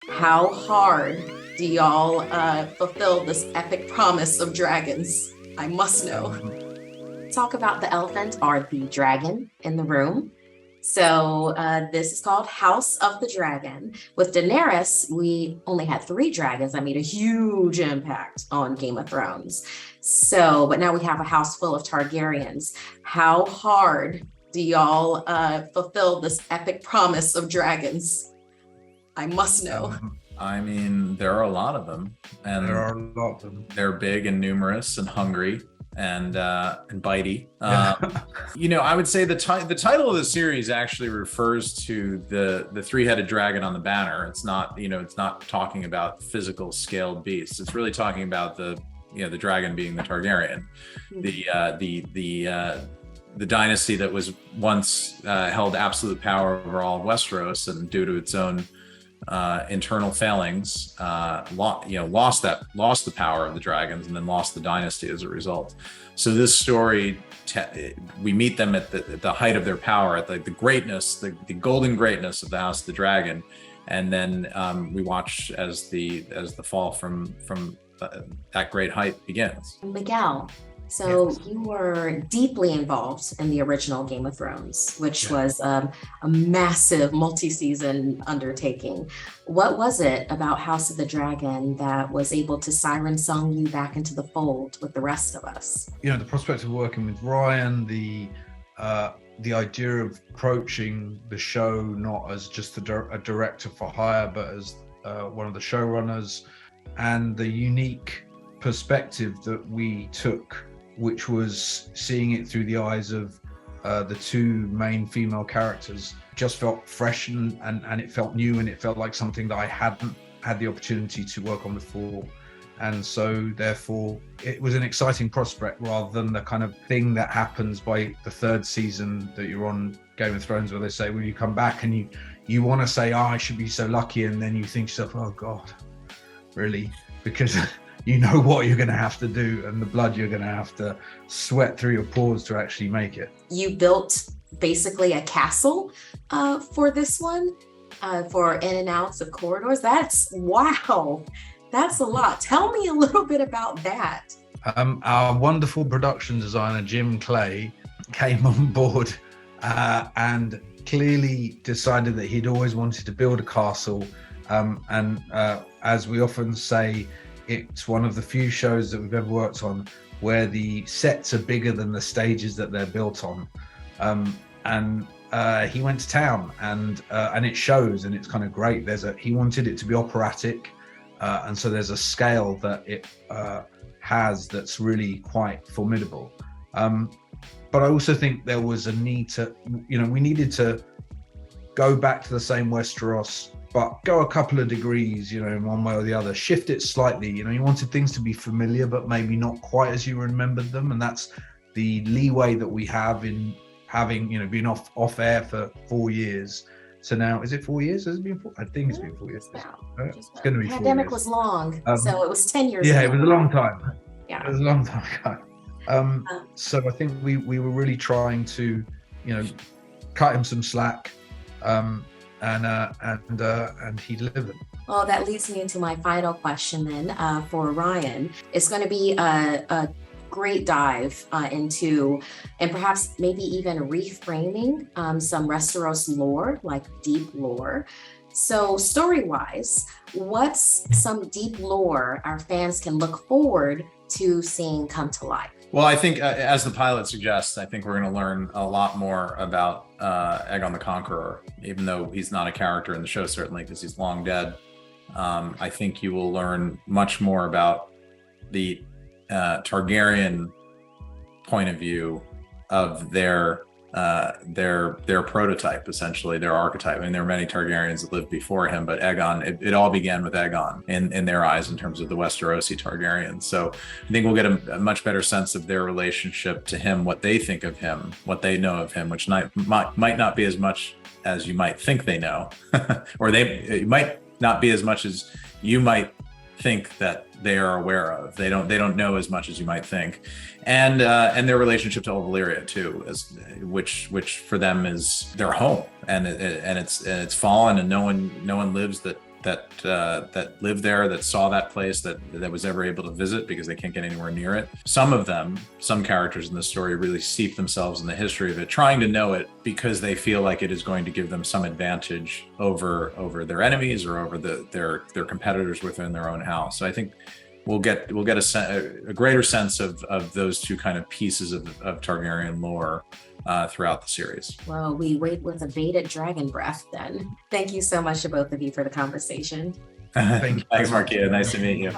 How hard do y'all fulfill this epic promise of dragons? I must know. Talk about the elephant or the dragon in the room. So this is called House of the Dragon. With Daenerys, we only had 3 dragons that made a huge impact on Game of Thrones. So, but now we have a house full of Targaryens. How hard do y'all fulfill this epic promise of dragons? I must know. I mean, there are a lot of them, and There are a lot of them. they're big and numerous and hungry and bitey. I would say the title of the series actually refers to the 3-headed dragon on the banner. It's not talking about physical scaled beasts. It's really talking about the dragon being the Targaryen, the dynasty that was once held absolute power over all of Westeros, and due to its own internal failings, lost the power of the dragons, and then lost the dynasty as a result. So this story, we meet them at the height of their power, at the greatness, the golden greatness of the House of the Dragon, and then we watch as the fall from that great height begins. Miguel, so Yes. you were deeply involved in the original Game of Thrones, which was a massive multi-season undertaking. What was it about House of the Dragon that was able to siren song you back into the fold with the rest of us? The prospect of working with Ryan, the idea of approaching the show not as just a director for hire, but as one of the showrunners, and the unique perspective that we took, which was seeing it through the eyes of the 2 main female characters, just felt fresh and it felt new, and it felt like something that I hadn't had the opportunity to work on before. And so therefore it was an exciting prospect, rather than the kind of thing that happens by the 3rd season that you're on Game of Thrones, where they say, will you come back, and you want to say, I should be so lucky, and then you think to yourself, oh God, really? Because you know what you're going to have to do, and the blood you're going to have to sweat through your pores to actually make it. You built basically a castle for this one, for in and outs of corridors. Wow, that's a lot. Tell me a little bit about that. Our wonderful production designer, Jim Clay, came on board and clearly decided that he'd always wanted to build a castle. And as we often say, it's one of the few shows that we've ever worked on where the sets are bigger than the stages that they're built on. And he went to town, and it shows, and it's kind of great. He wanted it to be operatic, and so there's a scale that it has that's really quite formidable. But I also think there was a need to, we needed to go back to the same Westeros, but go a couple of degrees, in one way or the other, shift it slightly. You wanted things to be familiar, but maybe not quite as you remembered them. And that's the leeway that we have in having, been off air for 4 years. So now, is it 4 years? Has it been 4? I think it's been 4 years. It's going to be 4 years. Pandemic was long, so it was 10 years Yeah, ago. it was a long time. Yeah. It was a long time ago. So I think we were really trying to, cut him some slack, and he delivered. Well, that leads me into my final question then for Ryan. It's going to be a great dive into, and perhaps maybe even reframing some Westeros lore, like deep lore. So story-wise, what's some deep lore our fans can look forward to seeing come to life? Well, I think as the pilot suggests, I think we're going to learn a lot more about Aegon the Conqueror, even though he's not a character in the show, certainly, because he's long dead. I think you will learn much more about the Targaryen point of view of their prototype, essentially, their archetype. I mean, there were many Targaryens that lived before him, but Aegon, it all began with Aegon in their eyes in terms of the Westerosi Targaryens. So I think we'll get a much better sense of their relationship to him, what they think of him, what they know of him, which might not be as much as you might think they know, or it might not be as much as you might think that they are aware of. They don't know as much as you might think, and their relationship to Old Valyria too, which for them is their home, and it's fallen, and no one lives that that live there, that saw that place, that was ever able to visit because they can't get anywhere near it. Some of them, some characters in the story really steep themselves in the history of it, trying to know it because they feel like it is going to give them some advantage over their enemies or over their competitors within their own house. So I think we'll get a greater sense of those two kind of pieces of Targaryen lore throughout the series. Well, we wait with a bated dragon breath then. Thank you so much to both of you for the conversation. Thank you. Thanks, Markeia. Nice to meet you.